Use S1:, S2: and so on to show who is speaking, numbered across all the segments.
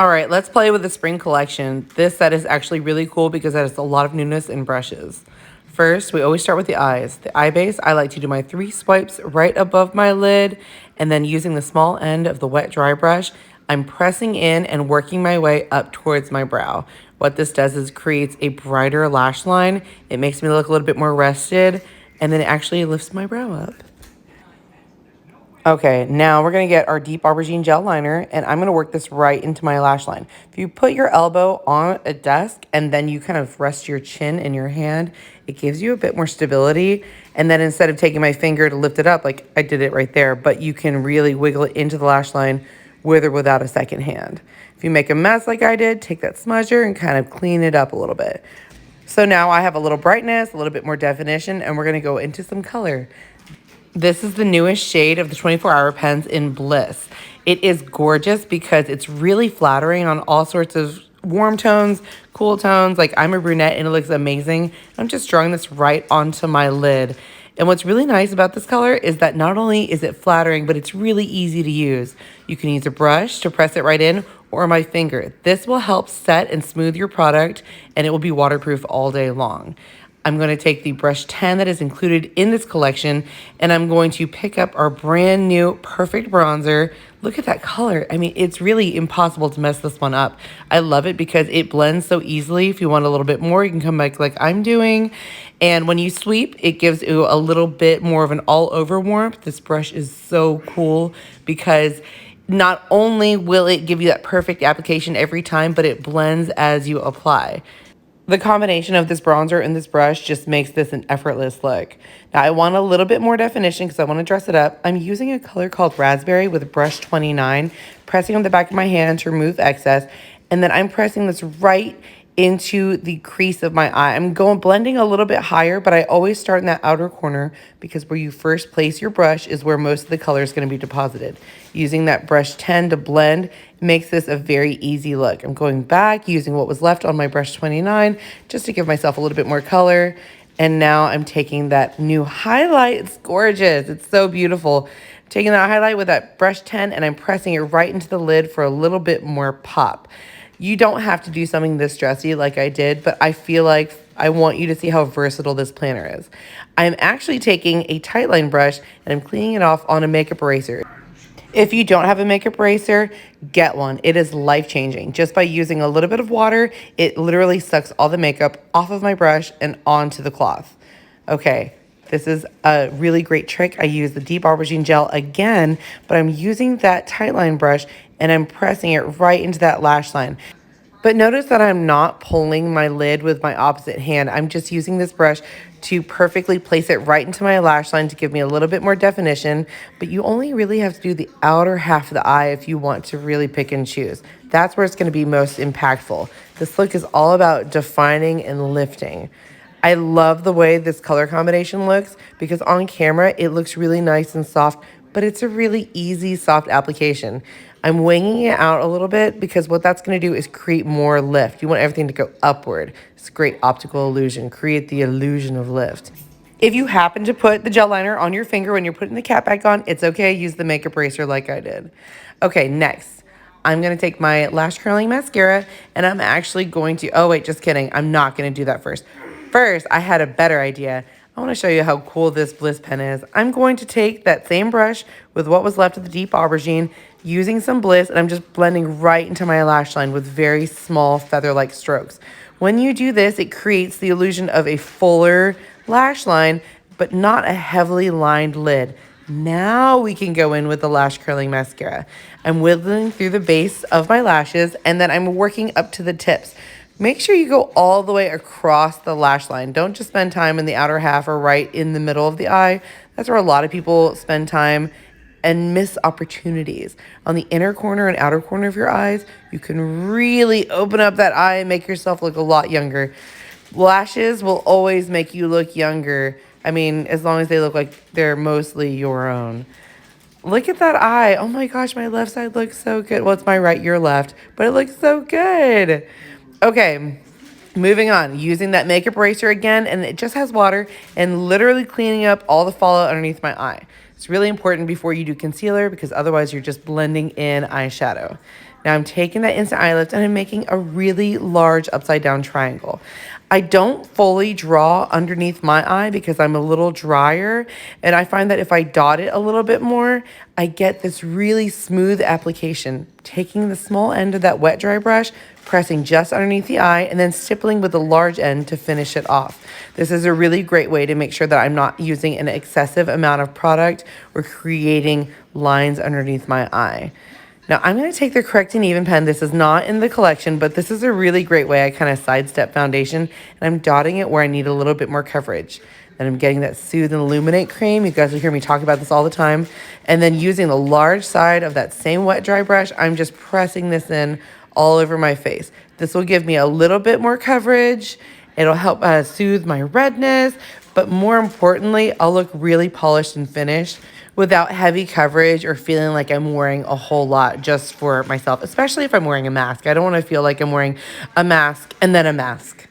S1: All right, let's play with the spring collection. This set is actually really cool because it has a lot of newness in brushes. First, we always start with the eyes. The eye base, I like to do my 3 swipes right above my lid, and then using the small end of the wet dry brush, I'm pressing in and working my way up towards my brow. What this does is creates a brighter lash line. It makes me look a little bit more rested, and then it actually lifts my brow up. Okay, now we're gonna get our deep aubergine gel liner, and I'm gonna work this right into my lash line. If you put your elbow on a desk and then you kind of rest your chin in your hand, it gives you a bit more stability. And then instead of taking my finger to lift it up, like I did it right there, but you can really wiggle it into the lash line with or without a second hand. If you make a mess like I did, take that smudger and kind of clean it up a little bit. So now I have a little brightness, a little bit more definition, and we're gonna go into some color. This is the newest shade of the 24-hour pens in Bliss. It is gorgeous because it's really flattering on all sorts of warm tones, cool tones. Like, I'm a brunette and it looks amazing. I'm just drawing this right onto my lid. And what's really nice about this color is that not only is it flattering, but it's really easy to use. You can use a brush to press it right in or my finger. This will help set and smooth your product, and it will be waterproof all day long. I'm going to take the brush 10 that is included in this collection, and I'm going to pick up our brand new Perfect Bronzer. Look at that color. I mean, it's really impossible to mess this one up. I love it because it blends so easily. If you want a little bit more, you can come back like I'm doing. And when you sweep, it gives you a little bit more of an all-over warmth. This brush is so cool because not only will it give you that perfect application every time, but it blends as you apply. The combination of this bronzer and this brush just makes this an effortless look. Now, I want a little bit more definition because I want to dress it up. I'm using a color called Raspberry with brush 29, pressing on the back of my hand to remove excess, and then I'm pressing this right into the crease of my eye. I'm going blending a little bit higher, but I always start in that outer corner because where you first place your brush is where most of the color is going to be deposited. Using that brush 10 to blend makes this a very easy look. I'm going back using what was left on my brush 29 just to give myself a little bit more color. And now I'm taking that new highlight. It's gorgeous. It's so beautiful. Taking that highlight with that brush 10 and I'm pressing it right into the lid for a little bit more pop. You don't have to do something this dressy like I did, but I feel like I want you to see how versatile this planner is. I'm actually taking a tightline brush and I'm cleaning it off on a makeup eraser. If you don't have a makeup eraser, get one. It is life-changing. Just by using a little bit of water, it literally sucks all the makeup off of my brush and onto the cloth. Okay, this is a really great trick. I use the deep aubergine gel again, but I'm using that tightline brush and I'm pressing it right into that lash line. But notice that I'm not pulling my lid with my opposite hand. I'm just using this brush to perfectly place it right into my lash line to give me a little bit more definition. But you only really have to do the outer half of the eye if you want to really pick and choose. That's where it's going to be most impactful. This look is all about defining and lifting. I love the way this color combination looks because on camera it looks really nice and soft, but it's a really easy, soft application. I'm winging it out a little bit because what that's going to do is create more lift. You want everything to go upward. It's a great optical illusion. Create the illusion of lift. If you happen to put the gel liner on your finger when you're putting the cap back on, it's okay. Use the makeup eraser like I did. Okay, next. I'm going to take my lash curling mascara and I'm actually going to, oh wait, just kidding. I'm not going to do that first. First, I had a better idea. I want to show you how cool this Bliss pen is. I'm going to take that same brush with what was left of the deep aubergine, using some Bliss, and I'm just blending right into my lash line with very small feather-like strokes. When you do this, it creates the illusion of a fuller lash line, but not a heavily lined lid. Now we can go in with the lash curling mascara. I'm whittling through the base of my lashes, and then I'm working up to the tips. Make sure you go all the way across the lash line. Don't just spend time in the outer half or right in the middle of the eye. That's where a lot of people spend time and miss opportunities. On the inner corner and outer corner of your eyes, you can really open up that eye and make yourself look a lot younger. Lashes will always make you look younger. I mean, as long as they look like they're mostly your own. Look at that eye. Oh my gosh, my left side looks so good. Well, it's my right, your left, but it looks so good. Okay, moving on. Using that makeup eraser again, and it just has water, and literally cleaning up all the fallout underneath my eye. It's really important before you do concealer because otherwise you're just blending in eyeshadow. Now I'm taking that instant eye lift and I'm making a really large upside down triangle. I don't fully draw underneath my eye because I'm a little drier, and I find that if I dot it a little bit more, I get this really smooth application. Taking the small end of that wet dry brush, pressing just underneath the eye, and then stippling with the large end to finish it off. This is a really great way to make sure that I'm not using an excessive amount of product or creating lines underneath my eye. Now I'm going to take the Correct and Even pen. This is not in the collection, but this is a really great way I kind of sidestep foundation, and I'm dotting it where I need a little bit more coverage. Then I'm getting that Soothe and Illuminate cream. You guys will hear me talk about this all the time. And then using the large side of that same wet dry brush, I'm just pressing this in all over my face. This will give me a little bit more coverage. It'll help soothe my redness, but more importantly, I'll look really polished and finished without heavy coverage or feeling like I'm wearing a whole lot just for myself, especially if I'm wearing a mask. I don't want to feel like I'm wearing a mask and then a mask.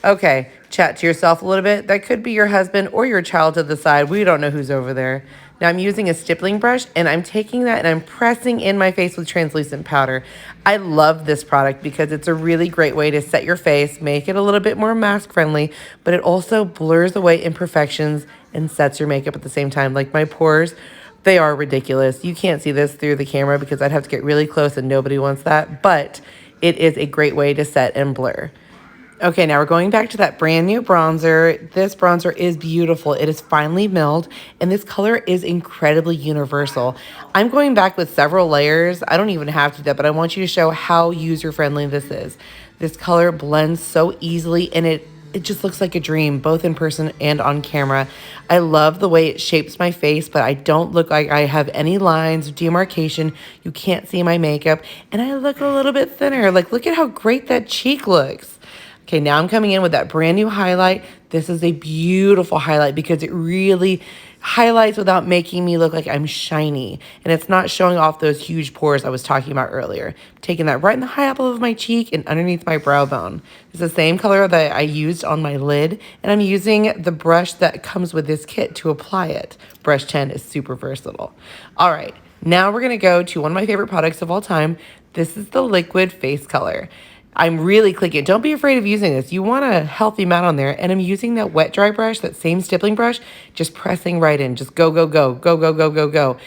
S1: Okay, chat to yourself a little bit. That could be your husband or your child to the side. We don't know who's over there. Now I'm using a stippling brush and I'm taking that and I'm pressing in my face with translucent powder. I love this product because it's a really great way to set your face, make it a little bit more mask friendly, but it also blurs away imperfections and sets your makeup at the same time. Like my pores, they are ridiculous. You can't see this through the camera because I'd have to get really close and nobody wants that, but it is a great way to set and blur. Okay, now we're going back to that brand new bronzer. This bronzer is beautiful. It is finely milled, and this color is incredibly universal. I'm going back with several layers. I don't even have to do that, but I want you to show how user-friendly this is. This color blends so easily, and it just looks like a dream, both in person and on camera. I love the way it shapes my face, but I don't look like I have any lines, demarcation. You can't see my makeup, and I look a little bit thinner. Like, look at how great that cheek looks. Okay, now I'm coming in with that brand new highlight. This is a beautiful highlight because it really highlights without making me look like I'm shiny. And it's not showing off those huge pores I was talking about earlier. I'm taking that right in the high apple of my cheek and underneath my brow bone. It's the same color that I used on my lid. And I'm using the brush that comes with this kit to apply it. Brush 10 is super versatile. All right, now we're gonna go to one of my favorite products of all time. This is the liquid face color. I'm really clicking. Don't be afraid of using this. You want a healthy mat on there. And I'm using that wet dry brush, that same stippling brush, just pressing right in. Just go, go, go, go, go, go, go, go.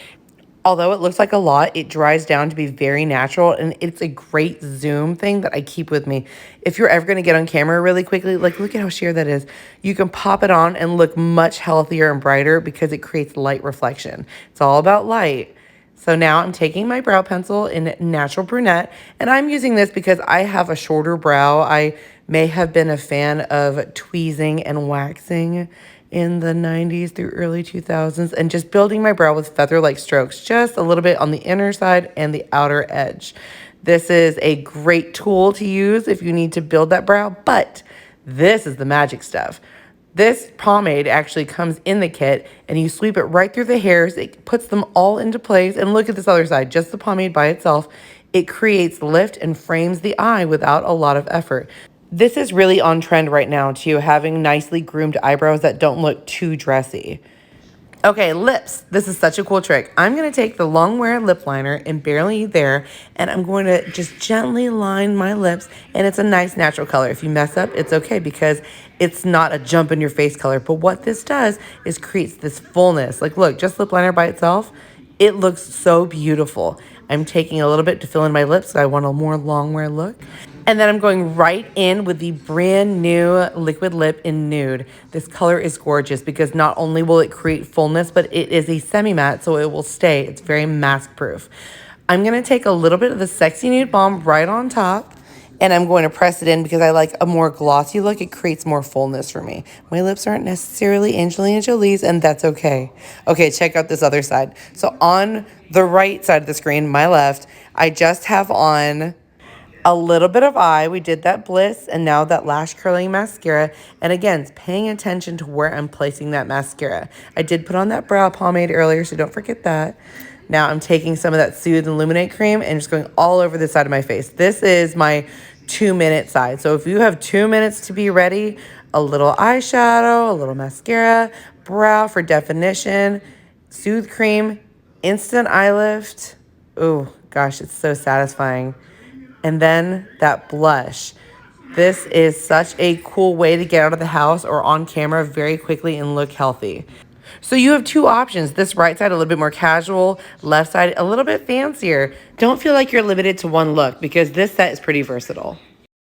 S1: Although it looks like a lot, it dries down to be very natural. And it's a great zoom thing that I keep with me. If you're ever going to get on camera really quickly, like look at how sheer that is. You can pop it on and look much healthier and brighter because it creates light reflection. It's all about light. So now I'm taking my brow pencil in Natural Brunette, and I'm using this because I have a shorter brow. I may have been a fan of tweezing and waxing in the 90s through early 2000s and just building my brow with feather-like strokes, just a little bit on the inner side and the outer edge. This is a great tool to use if you need to build that brow, but this is the magic stuff. This pomade actually comes in the kit and you sweep it right through the hairs. It puts them all into place. And look at this other side, just the pomade by itself. It creates lift and frames the eye without a lot of effort. This is really on trend right now too, having nicely groomed eyebrows that don't look too dressy. Okay, lips. This is such a cool trick. I'm going to take the Longwear lip liner and Barely There, and I'm going to just gently line my lips, and it's a nice natural color. If you mess up, it's okay because it's not a jump in your face color. But what this does is creates this fullness. Like, look, just lip liner by itself, it looks so beautiful. I'm taking a little bit to fill in my lips, so I want a more Longwear look. And then I'm going right in with the brand new liquid lip in Nude. This color is gorgeous because not only will it create fullness, but it is a semi-matte, so it will stay. It's very mask proof. I'm going to take a little bit of the Sexy Nude Balm right on top, and I'm going to press it in because I like a more glossy look. It creates more fullness for me. My lips aren't necessarily Angelina Jolie's, and that's okay. Okay, check out this other side. So on the right side of the screen, my left, I just have on a little bit of eye. We did that Bliss and now that lash curling mascara. And again, paying attention to where I'm placing that mascara. I did put on that brow pomade earlier, so don't forget that. Now I'm taking some of that Soothe and Illuminate cream and just going all over the side of my face. This is my 2-minute side. So if you have 2 minutes to be ready, a little eyeshadow, a little mascara, brow for definition, Soothe cream, instant eye lift. Oh gosh, it's so satisfying. And then that blush. This is such a cool way to get out of the house or on camera very quickly and look healthy. So you have two options. This right side a little bit more casual, left side a little bit fancier. Don't feel like you're limited to one look because this set is pretty versatile.